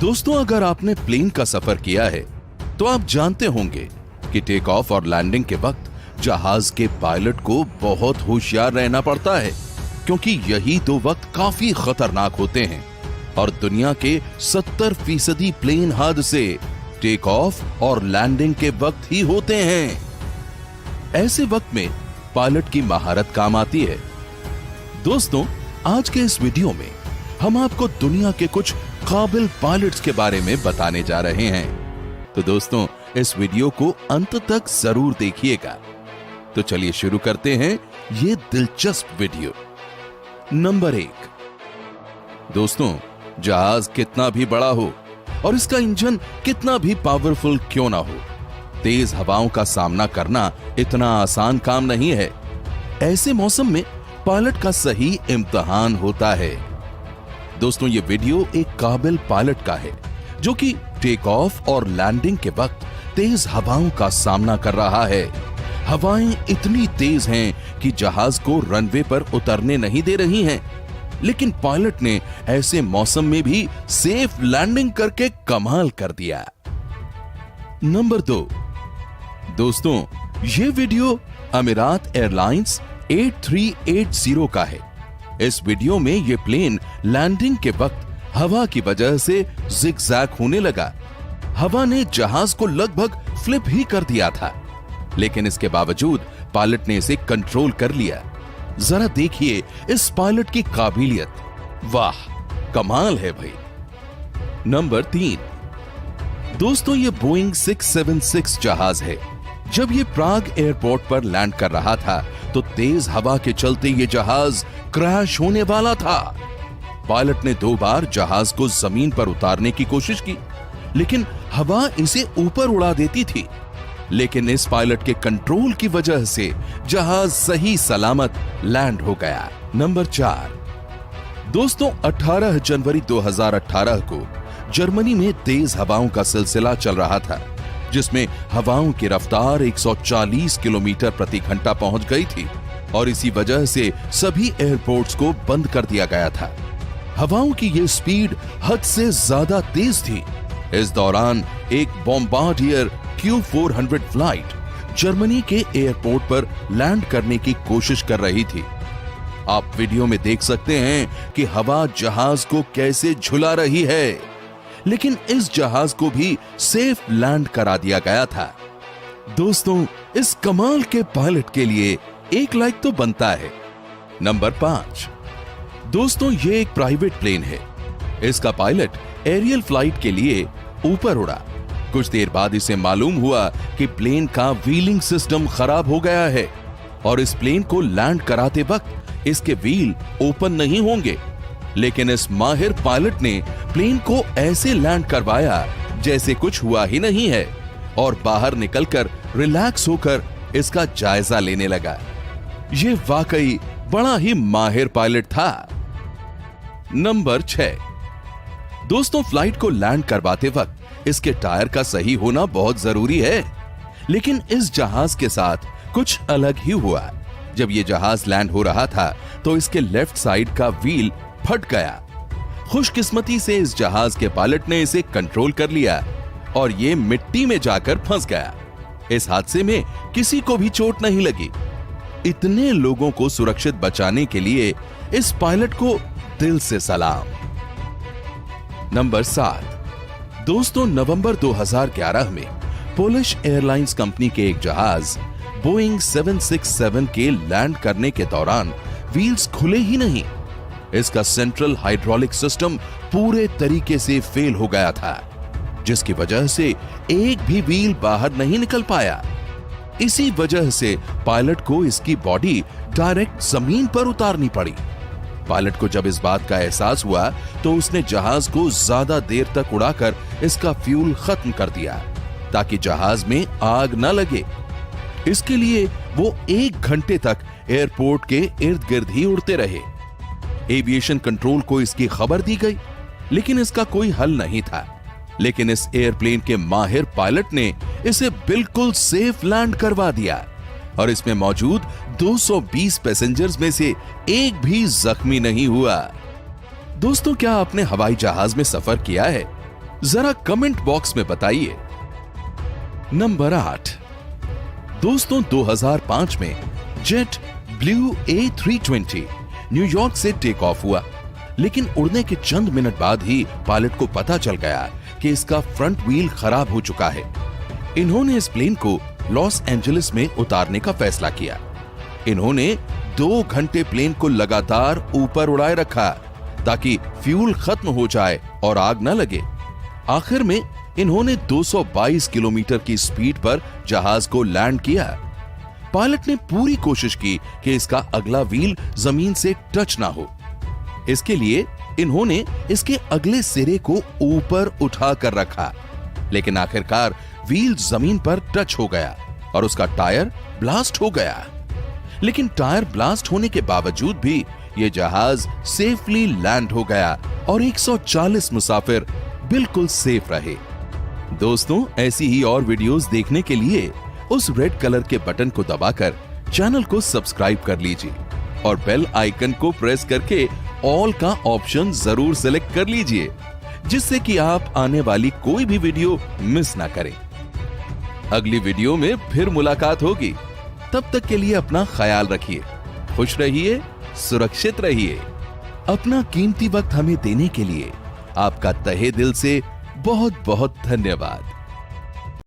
दोस्तों, अगर आपने प्लेन का सफर किया है तो आप जानते होंगे कि टेक ऑफ और लैंडिंग के वक्त जहाज के पायलट को बहुत होशियार रहना पड़ता है, क्योंकि यही दो वक्त काफी खतरनाक होते हैं और दुनिया के 70% प्लेन हादसे टेक ऑफ और लैंडिंग के वक्त ही होते हैं। ऐसे वक्त में पायलट की महारत काम आती है। दोस्तों, आज के इस वीडियो में हम आपको दुनिया के कुछ काबिल पायलट्स के बारे में बताने जा रहे हैं। तो दोस्तों, इस वीडियो को अंत तक जरूर देखिएगा। तो चलिए शुरू करते हैं ये दिलचस्प वीडियो। नंबर 1। दोस्तों, जहाज कितना भी बड़ा हो और इसका इंजन कितना भी पावरफुल क्यों ना हो, तेज हवाओं का सामना करना इतना आसान काम नहीं है। ऐसे मौसम में पायलट का सही इम्तिहान होता है। दोस्तों, ये वीडियो एक काबिल पायलट का है जो कि टेक ऑफ और लैंडिंग के वक्त तेज हवाओं का सामना कर रहा है। हवाएं इतनी तेज हैं कि जहाज को रनवे पर उतरने नहीं दे रही हैं, लेकिन पायलट ने ऐसे मौसम में भी सेफ लैंडिंग करके कमाल कर दिया। नंबर 2। दोस्तों, ये वीडियो अमीरात एयरलाइंस 8380 का है। इस वीडियो में ये प्लेन लैंडिंग के वक्त हवा की वजह से जिगजैग होने लगा। हवा ने जहाज को लगभग फ्लिप ही कर दिया था, लेकिन इसके बावजूद पायलट ने इसे कंट्रोल कर लिया। जरा देखिए इस पायलट की काबिलियत, वाह कमाल है भाई। नंबर 3। दोस्तों, ये बोइंग 676 जहाज है। जब ये प्राग एयरपोर्ट पर लैंड कर रहा था तो तेज हवा के चलते ये जहाज क्रैश होने वाला था। पायलट ने 2 बार जहाज को जमीन पर उतारने की कोशिश की, लेकिन हवा इसे ऊपर उड़ा देती थी। लेकिन इस पायलट के कंट्रोल की वजह से जहाज सही सलामत लैंड हो गया। नंबर 4। दोस्तों, 18 जनवरी 2018 को जर्मनी में तेज हवाओं का सिलसिला चल रहा था, जिसमें हवाओं की रफ्तार 140 किलोमीटर प्रति घंटा पहुंच गई थी और इसी वजह से सभी एयरपोर्ट्स को बंद कर दिया गया था। हवाओं की यह स्पीड हद से ज्यादा तेज थी। इस दौरान एक बॉम्बार्डियर Q400 फ्लाइट जर्मनी के एयरपोर्ट पर लैंड करने की कोशिश कर रही थी। आप वीडियो में देख सकते हैं कि हवा जहाज को कैसे झुला रही है, लेकिन इस जहाज को भी सेफ लैंड करा दिया गया था। दोस्तों, इस कमाल के पायलट के लिए एक लाइक तो बनता है। नंबर 5। दोस्तों, ये एक प्राइवेट प्लेन है। इसका पायलट एरियल फ्लाइट के लिए ऊपर उड़ा। कुछ देर बाद इसे मालूम हुआ कि प्लेन का व्हीलिंग सिस्टम खराब हो गया है और इस प्लेन को लैंड कराते वक्त इसके व्हील ओपन नहीं होंगे। लेकिन इस माहिर पायलट ने प्लेन को ऐसे लैंड करवाया जैसे कुछ हुआ ही नहीं है और बाहर निकलकर रिलैक्स होकर इसका जायजा लेने लगा। ये वाकई बड़ा ही माहिर पायलट था। नंबर 6। दोस्तों, फ्लाइट को लैंड करवाते वक्त इसके टायर का सही होना बहुत जरूरी है, लेकिन इस जहाज के साथ कुछ अलग ही हुआ। जब ये जहाज लैंड हो रहा था तो इसके लेफ्ट साइड का व्हील फट गया। खुशकिस्मती से इस जहाज के पायलट ने इसे कंट्रोल कर लिया और ये मिट्टी में जाकर फंस गया। इस हादसे में किसी को भी चोट नहीं लगी। इतने लोगों को सुरक्षित बचाने के लिए इस पायलट को दिल से सलाम। नंबर 7। दोस्तों, नवंबर 2011 में पोलिश एयरलाइंस कंपनी के एक जहाज बोइंग 767 के लैंड करने के दौरान व्हील्स खुले ही नहीं। इसका सेंट्रल हाइड्रोलिक सिस्टम पूरे तरीके से फेल हो गया था, जिसकी वजह से एक भी व्हील बाहर नहीं निकल पाया। इसी वजह से पायलट को इसकी बॉडी डायरेक्ट जमीन पर उतारनी पड़ी। पायलट को जब इस बात का एहसास हुआ तो उसने जहाज को ज्यादा देर तक उड़ाकर इसका फ्यूल खत्म कर दिया ताकि जहाज में आग न लगे। इसके लिए वो 1 घंटे तक एयरपोर्ट के इर्द गिर्द ही उड़ते रहे। एविएशन कंट्रोल को इसकी खबर दी गई, लेकिन इसका कोई हल नहीं था। लेकिन इस एयरप्लेन के माहिर पायलट ने इसे बिल्कुल सेफ लैंड करवा दिया और इसमें मौजूद 220 पैसेंजर्स में से एक भी जख्मी नहीं हुआ। दोस्तों, क्या आपने हवाई जहाज में सफर किया है? जरा कमेंट बॉक्स में बताइए। नंबर 8। दोस्तों, 2005 में जेट ब्लू A320 न्यूयॉर्क से टेक ऑफ हुआ, लेकिन उड़ने के चंद मिनट बाद ही पायलट को पता चल गया कि इसका फ्रंट व्हील खराब हो चुका है। इन्होंने इस प्लेन को लॉस एंजलिस में उतारने का फैसला किया। इन्होंने 2 घंटे प्लेन को लगातार ऊपर उड़ाए रखा ताकि फ्यूल खत्म हो जाए और आग न लगे। आखिर में इन्होंने 222 किलोमीटर की स्पीड पर जहाज को लैंड किया। पायलट ने पूरी कोशिश की कि इसका अगला व्हील जमीन से टच ना हो। इसके लिए इन्होंने इसके अगले सिरे को ऊपर उठा कर रखा, लेकिन आखिरकार व्हील जमीन पर टच हो गया और उसका टायर ब्लास्ट हो गया। लेकिन टायर ब्लास्ट होने के बावजूद भी यह जहाज सेफली लैंड हो गया और 140 मुसाफिर बिल्कुल सेफ रहे। दोस्तों, ऐसी ही और वीडियोस देखने के लिए उस रेड कलर के बटन को दबाकर चैनल को सब्सक्राइब कर लीजिए और बेल आइकन को प्रेस करके ऑल का ऑप्शन जरूर सेलेक्ट कर लीजिए, जिससे कि आप आने वाली कोई भी वीडियो मिस ना करें। अगली वीडियो में फिर मुलाकात होगी। तब तक के लिए अपना ख्याल रखिए, खुश रहिए, सुरक्षित रहिए। अपना कीमती वक्त हमें देने के लिए आपका तहे दिल से बहुत बहुत धन्यवाद।